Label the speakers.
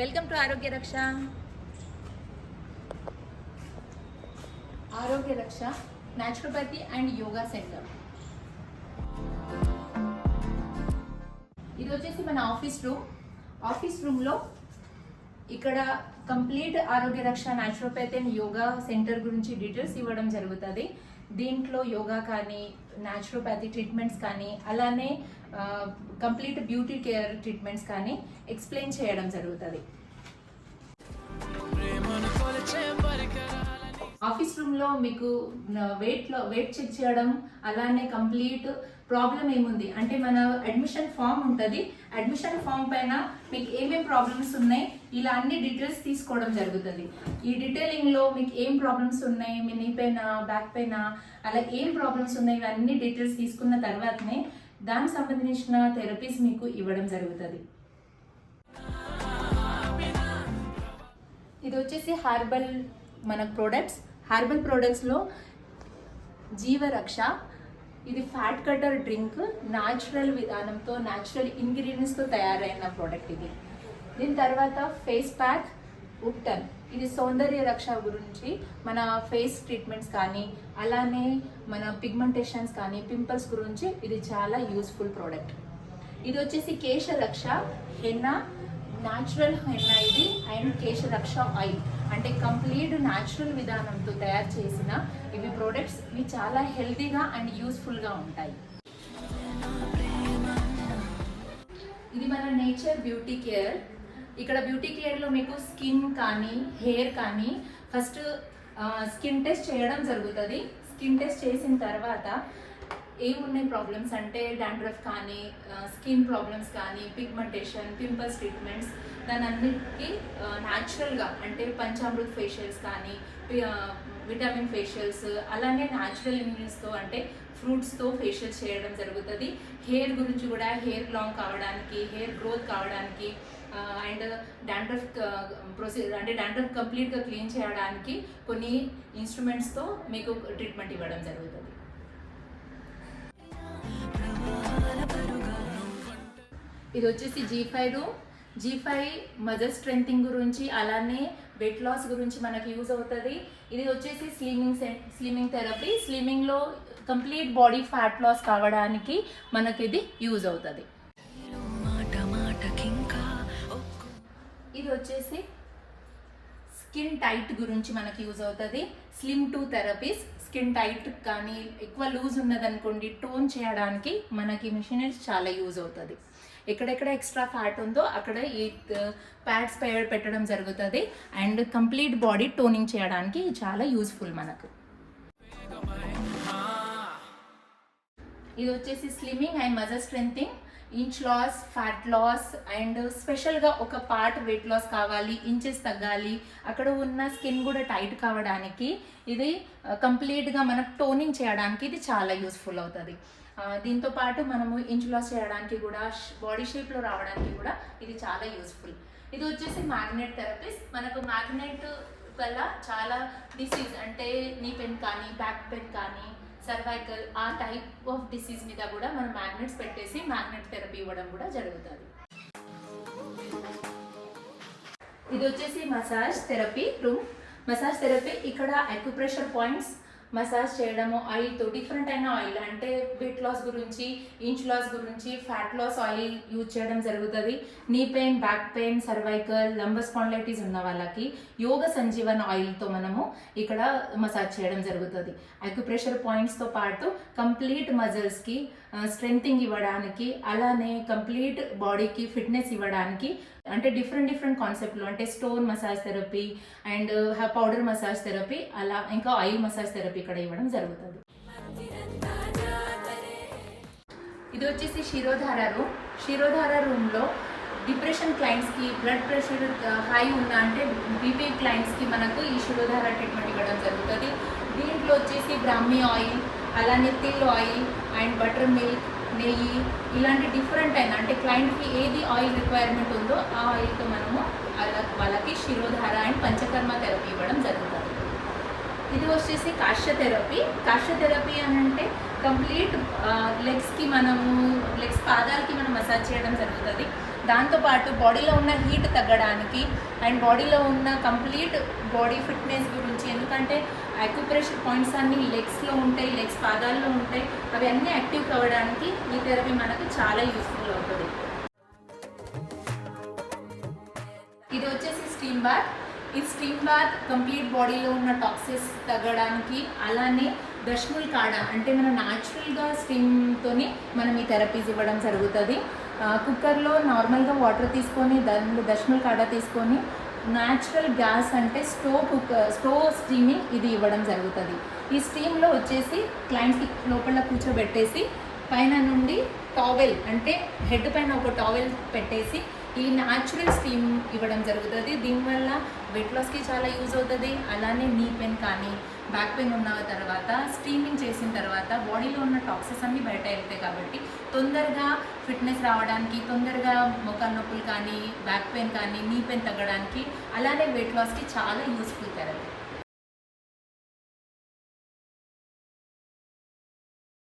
Speaker 1: Welcome to ఆరోగ్య రక్ష. ఆరోగ్య రక్ష న్యాచురోపతి అండ్ యోగా సెంటర్. ఇది వచ్చేసి మన ఆఫీస్ రూమ్లో ఇక్కడ కంప్లీట్ ఆరోగ్య రక్ష న్యాచురోపతి అండ్ యోగా సెంటర్ గురించి డీటెయిల్స్ ఇవ్వడం జరుగుతుంది. దీంట్లో యోగా కానీ న్యాచురోపతి ట్రీట్మెంట్స్ కానీ అలానే కంప్లీట్ బ్యూటీ కేర్ ట్రీట్మెంట్స్ కానీ ఎక్స్ప్లెయిన్ చేయడం జరుగుతుంది. ఆఫీస్ రూమ్లో మీకు వెయిట్ చెక్ చేయడం అలానే కంప్లీట్ ప్రాబ్లం ఏముంది అంటే మన అడ్మిషన్ ఫామ్ ఉంటుంది. అడ్మిషన్ ఫామ్ పైన మీకు ఏమేం ప్రాబ్లమ్స్ ఉన్నాయి ఇలా అన్ని డీటెయిల్స్ తీసుకోవడం జరుగుతుంది. ఈ డీటెయిలింగ్లో మీకు ఏం ప్రాబ్లమ్స్ ఉన్నాయి, మీ నీ పైన బ్యాక్ పైన అలా ఏం ప్రాబ్లమ్స్ ఉన్నాయి ఇవన్నీ డీటెయిల్స్ తీసుకున్న తర్వాతనే దానికి సంబంధించిన థెరపీస్ మీకు ఇవ్వడం జరుగుతుంది. ఇది వచ్చేసి హార్బల్ మన హార్బల్ ప్రోడక్ట్స్లో జీవరక్ష. ఇది ఫ్యాట్ కటర్ డ్రింక్, న్యాచురల్ విధానంతో న్యాచురల్ ఇంగ్రీడియంట్స్తో తయారైన ప్రోడక్ట్ ఇది. దీని తర్వాత ఫేస్ ప్యాక్ ఉప్టన్. ఇది సౌందర్య రక్ష గురించి మన ఫేస్ ట్రీట్మెంట్స్ కానీ అలానే మన పిగ్మెంటేషన్స్ కానీ పింపుల్స్ గురించి ఇది చాలా యూస్ఫుల్ ప్రోడక్ట్. ఇది వచ్చేసి కేశ రక్ష హెన్నా, న్యాచురల్ హెన్నా ఇది అండ్ కేశ రక్ష ఆయిల్ అంటే కంప్లీట్ న్యాచురల్ విధానంతో తయారు చేసిన ఇవి ప్రోడక్ట్స్. ఇవి చాలా హెల్తీగా అండ్ యూస్ఫుల్గా ఉంటాయి. ఇది మన నేచర్ బ్యూటీ కేర్. ఇక్కడ బ్యూటీ కేర్లో మీకు స్కిన్ కానీ హెయిర్ కానీ ఫస్ట్ స్కిన్ టెస్ట్ చేయడం జరుగుతుంది. స్కిన్ టెస్ట్ చేసిన తర్వాత ఏమున్నాయి ప్రాబ్లమ్స్ అంటే డాండ్రఫ్ కానీ స్కిన్ ప్రాబ్లమ్స్ కానీ పిగ్మెంటేషన్ పింపుల్స్ ట్రీట్మెంట్స్ దాని అన్నిటికీ న్యాచురల్గా అంటే పంచామృత్ ఫేషియల్స్ కానీ విటమిన్ ఫేషియల్స్ అలానే న్యాచురల్ ఇంగ్రీడియంట్స్తో అంటే ఫ్రూట్స్తో ఫేషియల్స్ చేయడం జరుగుతుంది. హెయిర్ గురించి కూడా హెయిర్ లాంగ్ కావడానికి హెయిర్ గ్రోత్ కావడానికి అండ్ డాండ్రఫ్ ప్రొసీజర్ అంటే డాండ్రఫ్ కంప్లీట్గా క్లీన్ చేయడానికి కొన్ని ఇన్స్ట్రుమెంట్స్తో మీకు ట్రీట్మెంట్ ఇవ్వడం జరుగుతుంది. ఇది వచ్చేసి G5 మజిల్ స్ట్రెంథింగ్ గురించి అలానే వెయిట్ లాస్ గురించి మనకి యూజ్ అవుతుంది. ఇది వచ్చేసి స్లిమ్మింగ్ థెరపీ. స్లిమ్మింగ్లో కంప్లీట్ బాడీ ఫ్యాట్ లాస్ కావడానికి మనకి ఇది యూజ్ అవుతుంది. ఇది వచ్చేసి స్కిన్ టైట్ గురించి మనకి యూజ్ అవుతుంది. Slim to therapies. Skin tight కానీ ఎక్కువ లూజ్ ఉన్నదనుకోండి టోన్ చేయడానికి మనకి మిషనరీస్ చాలా యూజ్ అవుతుంది. ఎక్కడెక్కడ ఎక్స్ట్రా ఫ్యాట్ ఉందో అక్కడ ఈ ప్యాడ్స్ పెట్టడం జరుగుతుంది అండ్ కంప్లీట్ బాడీ టోనింగ్ చేయడానికి చాలా యూస్ఫుల్ మనకు. ఇది వచ్చేసి slimming and muscle strengthening, inch loss, fat loss and స్పెషల్గా ఒక పార్ట్ వెయిట్ లాస్ కావాలి, ఇంచెస్ తగ్గాలి, అక్కడ ఉన్న స్కిన్ కూడా టైట్ కావడానికి ఇది కంప్లీట్గా మనకు టోనింగ్ చేయడానికి ఇది చాలా యూస్ఫుల్ అవుతుంది. దీంతో పాటు మనము ఇంచ్ లాస్ చేయడానికి కూడా బాడీ షేప్లో రావడానికి కూడా ఇది చాలా యూస్ఫుల్. ఇది వచ్చేసి మ్యాగ్నెట్ థెరపీస్. మనకు మ్యాగ్నెట్ వల్ల చాలా డిసీజ్ అంటే నీ పెయిన్ కానీ బ్యాక్ పెయిన్ కానీ సర్వైకల్ ఆ టైప్ ఆఫ్ డిసీజ్ మీద కూడా మనం మ్యాగ్నెట్స్ పెట్టేసి మ్యాగ్నెట్ థెరపీ ఇవ్వడం కూడా జరుగుతుంది. ఇది వచ్చేసి massage therapy room. Massage therapy ఇక్కడ అక్యుప్రెషర్ పాయింట్స్ మసాజ్ చేయడము ఆయిల్తో డిఫరెంట్ అయిన ఆయిల్ అంటే వెయిట్ లాస్ గురించి ఇంచ్ లాస్ గురించి ఫ్యాట్ లాస్ ఆయిల్ యూజ్ చేయడం జరుగుతుంది. Knee pain back pain cervical lumbar spondylitis ఉన్న వాళ్ళకి యోగ సంజీవన్ ఆయిల్తో మనము ఇక్కడ మసాజ్ చేయడం జరుగుతుంది. అక్యుప్రెషర్ పాయింట్స్తో పాటు కంప్లీట్ మజిల్స్కి స్ట్రెంథింగ్ ఇవ్వడానికి అలానే కంప్లీట్ బాడీకి ఫిట్నెస్ ఇవ్వడానికి అంటే డిఫరెంట్ కాన్సెప్ట్లు అంటే stone massage therapy and powder massage therapy అలా ఇంకా ఆయిల్ మసాజ్ థెరపీ ఇక్కడ ఇవ్వడం జరుగుతుంది. ఇది వచ్చేసి శిరోధార రూమ్లో డిప్రెషన్ క్లయింట్స్కి బ్లడ్ ప్రెషర్ హై ఉన్న అంటే బీపీ క్లయింట్స్కి మనకు ఈ శిరోధార ట్రీట్మెంట్ ఇవ్వడం జరుగుతుంది. దీంట్లో వచ్చేసి బ్రాహ్మీ ఆయిల్ అలానే తిల్ ఆయిల్ అండ్ బటర్ మిల్క్ నెయ్యి ఇలాంటి డిఫరెంట్ అయిన అంటే క్లయింట్కి ఏది ఆయిల్ రిక్వైర్మెంట్ ఉందో ఆ ఆయిల్తో మనము వాళ్ళకి శిరోధార అండ్ పంచకర్మ థెరపీ ఇవ్వడం జరుగుతుంది. ఇది వచ్చేసి కాశ్య థెరపీ అని అంటే కంప్లీట్ లెగ్స్కి లెగ్స్ పాదాలకి మనం మసాజ్ చేయడం జరుగుతుంది. దాంతోపాటు బాడీలో ఉన్న హీట్ తగ్గడానికి అండ్ బాడీలో ఉన్న కంప్లీట్ బాడీ ఫిట్నెస్ గురించి, ఎందుకంటే అక్యుప్రెషర్ పాయింట్స్ అన్నీ లెగ్స్లో ఉంటాయి, లెగ్స్ పాదాల్లో ఉంటాయి, అవి అన్నీ యాక్టివ్ కావడానికి ఈ థెరపీ మనకు చాలా యూస్ఫుల్ అవుతుంది. ఇది వచ్చేసి స్టీమ్ బాత్. ఈ స్టీమ్ బాత్ కంప్లీట్ బాడీలో ఉన్న టాక్సిన్స్ తగ్గడానికి, అలానే దష్ముల్ కాడ అంటే మన న్యాచురల్గా స్టీమ్తోని మనం ఈ థెరపీస్ ఇవ్వడం జరుగుతుంది. కుక్కర్లో నార్మల్గా వాటర్ తీసుకొని దానిలో దష్ముల్ కాడ తీసుకొని న్యాచురల్ గ్యాస్ అంటే స్టవ్ స్టీమింగ్ ఇది ఇవ్వడం జరుగుతుంది. ఈ స్టీమ్లో వచ్చేసి క్లయింట్కి లోపల కూర్చోబెట్టేసి పైన నుండి టావెల్ అంటే హెడ్ పైన ఒక టావెల్ పెట్టేసి ఈ న్యాచురల్ స్టీమ్ ఇవ్వడం జరుగుతుంది. దీనివల్ల వెయిట్ లాస్కి చాలా యూజ్ అవుతుంది. అలానే నీ పెయిన్ కానీ బ్యాక్ పెయిన్ ఉన్న తర్వాత స్టీమింగ్ చేసిన తర్వాత బాడీలో ఉన్న టాక్సిన్స్ అన్నీ బయట వెళ్తాయి కాబట్టి తొందరగా ఫిట్నెస్ రావడానికి, తొందరగా మోకాలు నొప్పులు కానీ బ్యాక్ పెయిన్ కానీ నీ పెయిన్ తగ్గడానికి, అలానే వెయిట్ లాస్కి చాలా యూస్ఫుల్ థెరపీ.